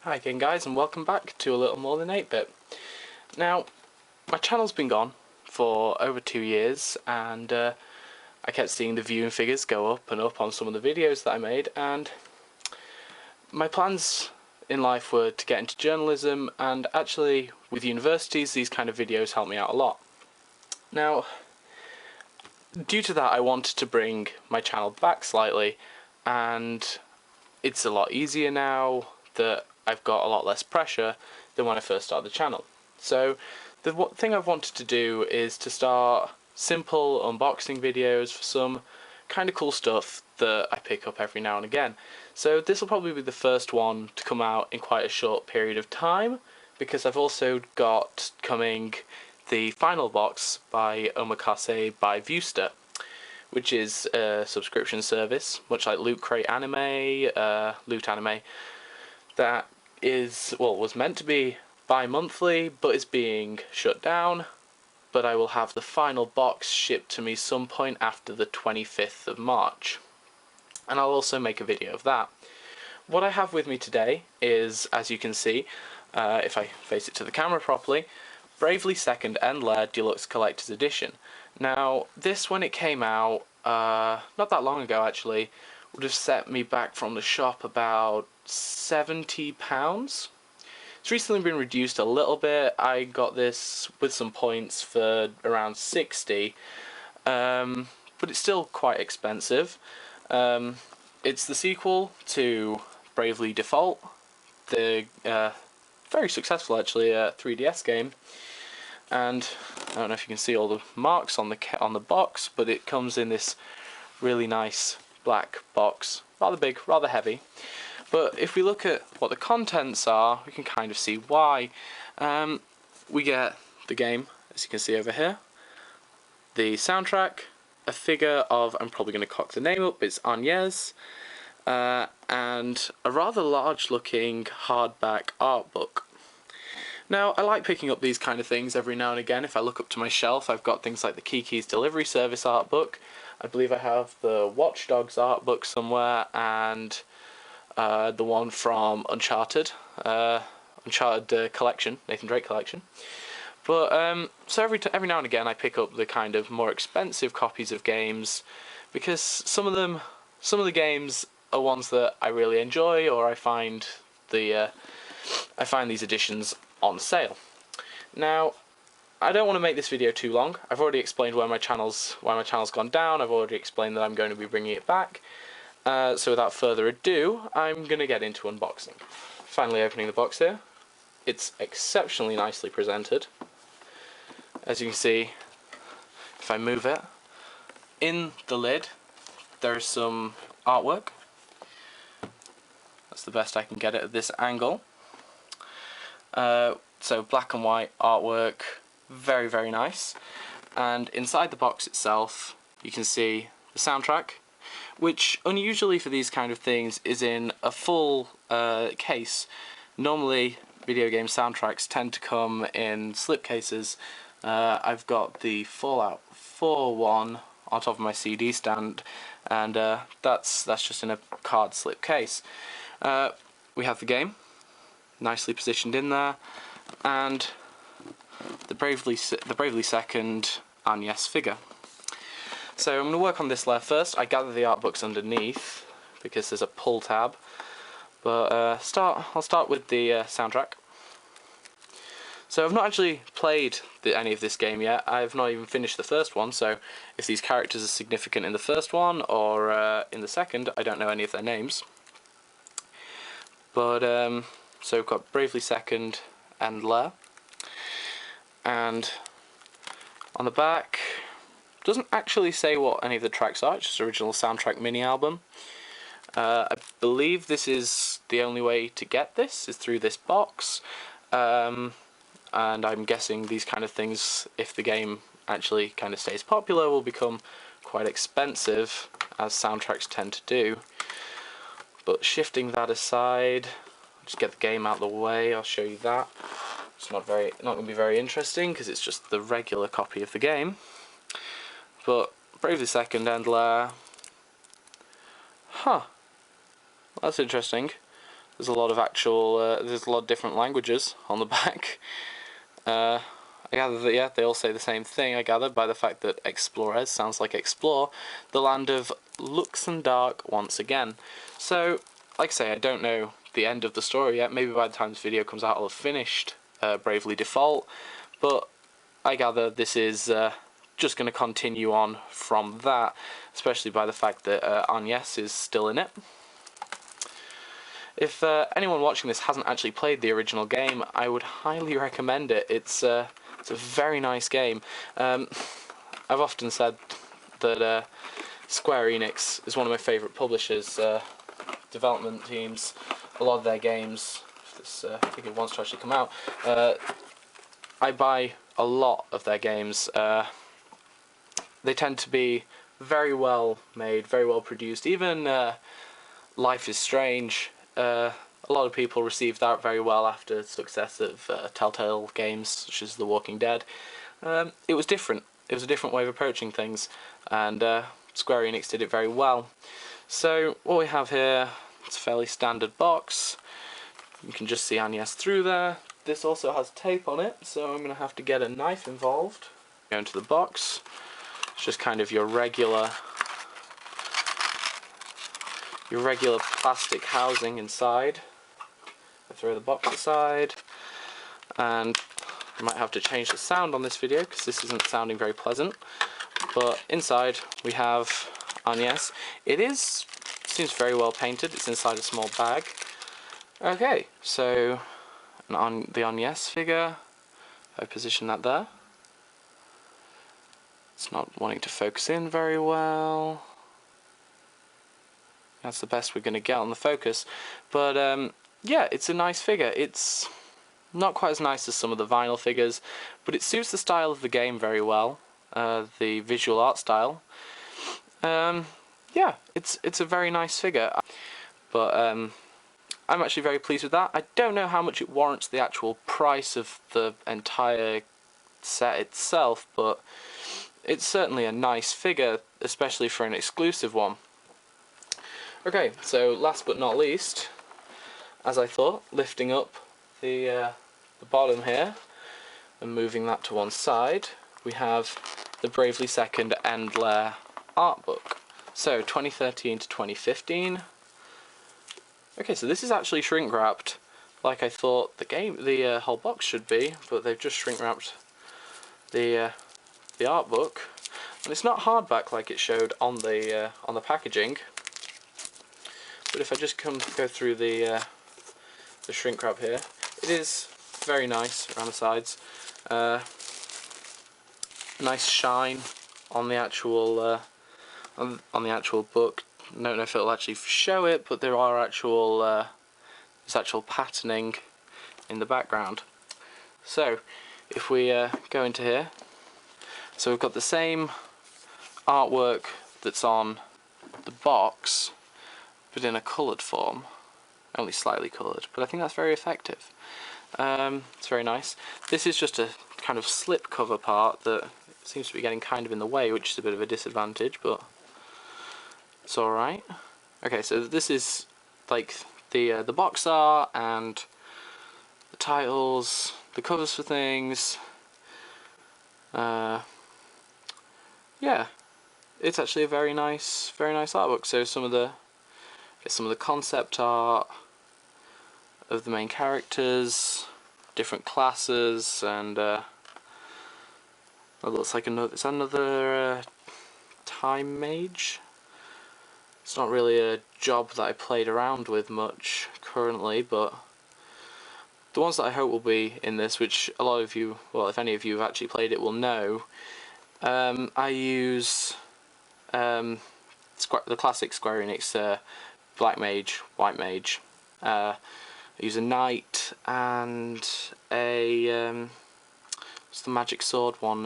Hi again guys, and welcome back to a little more than 8-bit. Now, my channel's been gone for over 2 years, and I kept seeing the viewing figures go up and up on some of the videos that I made, and my plans in life were to get into journalism, and actually with universities these kind of videos help me out a lot. Now, due to that I wanted to bring my channel back slightly, and it's a lot easier now that I've got a lot less pressure than when I first started the channel. So the thing I've wanted to do is to start simple unboxing videos for some kind of cool stuff that I pick up every now and again. So this will probably be the first one to come out in quite a short period of time, because I've also got coming the final box by Omakase by Viewster, which is a subscription service, much like Loot Crate Anime, Loot Anime, that was meant to be bi-monthly, but is being shut down. But I will have the final box shipped to me some point after the 25th of March. And I'll also make a video of that. What I have with me today is, as you can see, if I face it to the camera properly, Bravely Second and Lair Deluxe Collector's Edition. Now, this, when it came out, not that long ago actually, would have set me back from the shop about £70. It's recently been reduced a little bit. I got this with some points for around 60, but it's still quite expensive. It's the sequel to Bravely Default, the very successful actually 3DS game, and I don't know if you can see all the marks on the box, but it comes in this really nice black box, rather big, rather heavy. But if we look at what the contents are, we can kind of see why. We get the game, as you can see over here, the soundtrack, a figure of, I'm probably going to cock the name up, it's Agnes, and a rather large looking hardback art book. Now, I like picking up these kind of things every now and again. If I look up to my shelf, I've got things like the Kiki's Delivery Service art book. I believe I have the Watch Dogs art book somewhere, and the one from Uncharted collection, Nathan Drake collection. But so every now and again I pick up the kind of more expensive copies of games, because some of the games are ones that I really enjoy, or I find these editions on sale. Now, I don't want to make this video too long. I've already explained why my channel's gone down. I've already explained that I'm going to be bringing it back. So without further ado, I'm going to get into unboxing. Finally opening the box here. It's exceptionally nicely presented. As you can see, if I move it, in the lid there's some artwork. That's the best I can get it at this angle. So black and white artwork, very, very nice. And inside the box itself, you can see the soundtrack, which unusually for these kind of things is in a full case. Normally video game soundtracks tend to come in slipcases. I've got the Fallout 4 one on top of my CD stand, and that's just in a card slip case. We have the game nicely positioned in there, and the Bravely Second Agnes figure. So I'm going to work on this layer first. I gather the art book's underneath because there's a pull tab, but I'll start with the soundtrack. So I've not actually played any of this game yet. I've not even finished the first one, so if these characters are significant in the first one or in the second, I don't know any of their names. But so we've got Bravely Second and Lair, and on the back doesn't actually say what any of the tracks are. It's just original soundtrack mini album. I believe this is the only way to get this is through this box, and I'm guessing these kind of things, if the game actually kind of stays popular, will become quite expensive, as soundtracks tend to do. But shifting that aside, just get the game out of the way, I'll show you that. It's not going to be very interesting because it's just the regular copy of the game. But Bravely Second and Lair, that's interesting. There's a lot of actual, there's a lot of different languages on the back. I gather that, yeah, they all say the same thing, I gather, by the fact that Explores sounds like explore, the land of Luxembourg once again. So, like I say, I don't know the end of the story yet. Maybe by the time this video comes out I'll have finished Bravely Default, but I gather this is just going to continue on from that, especially by the fact that Agnes is still in it. If anyone watching this hasn't actually played the original game, I would highly recommend it. It's a very nice game. I've often said that Square Enix is one of my favourite publishers, development teams. A lot of their games, if this figure wants to actually come out, I buy a lot of their games. They tend to be very well made, very well produced. Even Life is Strange, a lot of people received that very well after the success of Telltale games such as The Walking Dead. It was different. It was a different way of approaching things, and Square Enix did it very well. So what we have here, it's a fairly standard box. You can just see Agnes through there. This also has tape on it, so I'm going to have to get a knife involved. Go into the box. It's just kind of your regular plastic housing inside. I throw the box aside, and I might have to change the sound on this video because this isn't sounding very pleasant. But inside we have Agnes. It seems very well painted. It's inside a small bag. Okay, so the Agnes figure, I position that there. It's not wanting to focus in very well. That's the best we're going to get on the focus. But yeah, it's a nice figure. It's not quite as nice as some of the vinyl figures, but it suits the style of the game very well, the visual art style. Yeah, it's a very nice figure. But I'm actually very pleased with that. I don't know how much it warrants the actual price of the entire set itself, but it's certainly a nice figure, especially for an exclusive one. Okay, so last but not least, as I thought, lifting up the bottom here and moving that to one side, we have the Bravely Second End Lair art book. So 2013 to 2015. Okay, so this is actually shrink wrapped, like I thought the whole box should be, but they've just shrink wrapped the art book, and it's not hardback like it showed on the packaging. But if I just go through the shrink wrap here, it is very nice around the sides. Nice shine on the actual on the actual book. I don't know if it'll actually show it, but there are there's actual patterning in the background. So if we go into here, so we've got the same artwork that's on the box, but in a coloured form, only slightly coloured, but I think that's very effective. It's very nice. This is just a kind of slip cover part that seems to be getting kind of in the way, which is a bit of a disadvantage, but it's alright. Okay, so this is like the box art and the titles, the covers for things. Yeah, it's actually a very nice art book. So some of the concept art of the main characters, different classes, and it looks like it's another time mage. It's not really a job that I played around with much currently, but the ones that I hope will be in this, which a lot of you, well, if any of you have actually played it, will know. I use the classic Square Enix Black Mage, White Mage. I use a Knight and a what's the magic sword one?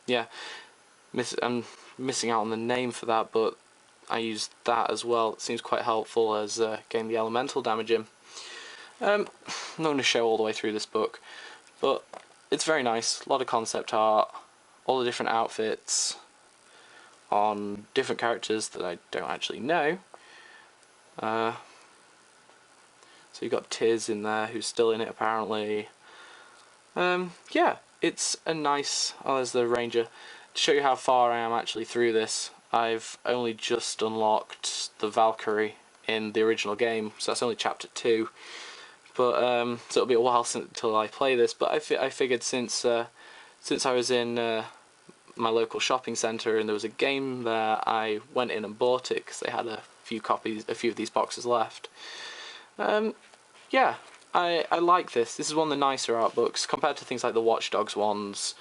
Yeah, I'm missing out on the name for that, but I used that as well. It seems quite helpful as getting the elemental damage in. I'm not going to show all the way through this book, but it's very nice. A lot of concept art, all the different outfits on different characters that I don't actually know. So So you've got Tiz in there, who's still in it apparently. Yeah, it's a nice... Oh, there's the Ranger. To show you how far I am actually through this, I've only just unlocked the Valkyrie in the original game, so that's only chapter 2. But so it'll be a while until I play this. But I figured since I was in my local shopping centre and there was a game there, I went in and bought it because they had a few of these boxes left. Yeah, I like this. This is one of the nicer art books compared to things like the Watch Dogs ones.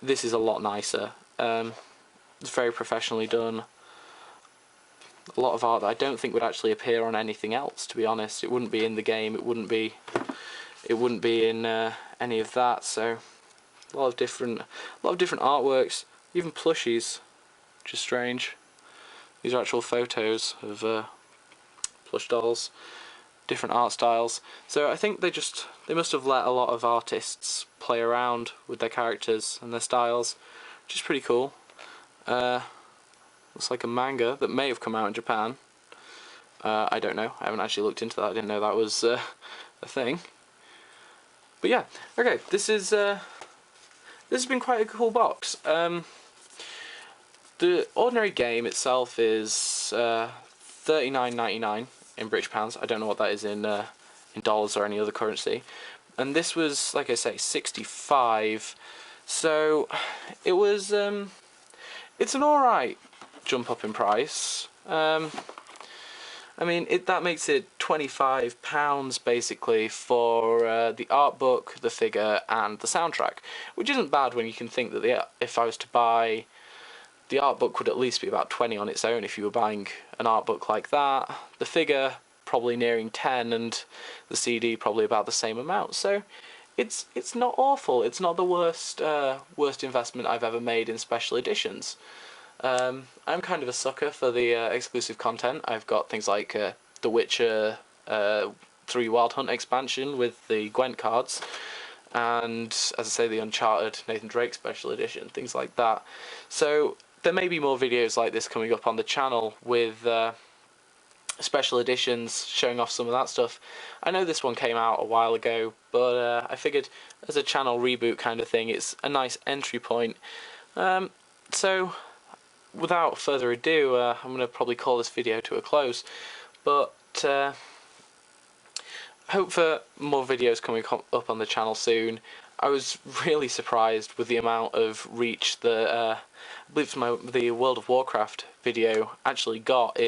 This is a lot nicer. It's very professionally done. A lot of art that I don't think would actually appear on anything else, to be honest. It wouldn't be in the game, it wouldn't be in any of that. So a lot of different artworks, even plushies, which is strange. These are actual photos of plush dolls, different art styles. So I think they must have let a lot of artists play around with their characters and their styles, which is pretty cool. Looks like a manga that may have come out in Japan. I don't know. I haven't actually looked into that. I didn't know that was a thing. But yeah, okay. This has been quite a cool box. The ordinary game itself is $39.99 in British pounds. I don't know what that is in dollars or any other currency. And this was, like I say, 65. So it was. It's an alright jump up in price. I mean, that makes it £25 basically for the art book, the figure, and the soundtrack, which isn't bad when you can think that if I was to buy the art book, would at least be about 20 on its own if you were buying an art book like that. The figure probably nearing 10, and the CD probably about the same amount. So it's not awful. It's not the worst investment I've ever made in special editions. I'm kind of a sucker for the exclusive content. I've got things like The Witcher 3 Wild Hunt expansion with the Gwent cards, and as I say, the Uncharted Nathan Drake special edition, things like that. So there may be more videos like this coming up on the channel with special editions showing off some of that stuff. I know this one came out a while ago, but I figured as a channel reboot kind of thing, it's a nice entry point. So without further ado, I'm going to probably call this video to a close, but hope for more videos coming up on the channel soon. I was really surprised with the amount of reach that I believe the World of Warcraft video actually got.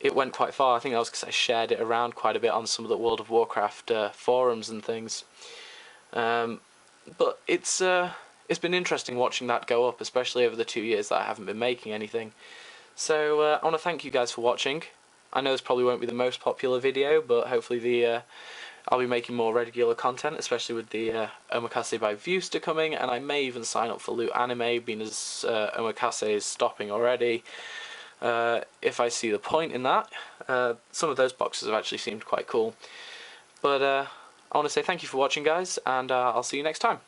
It went quite far. I think that was because I shared it around quite a bit on some of the World of Warcraft forums and things. But it's been interesting watching that go up, especially over the 2 years that I haven't been making anything. So I want to thank you guys for watching. I know this probably won't be the most popular video, but hopefully I'll be making more regular content, especially with the Omakase by Viewster coming, and I may even sign up for Loot Anime, being as Omakase is stopping already. If I see the point in that. Some of those boxes have actually seemed quite cool. But I want to say thank you for watching, guys, and I'll see you next time.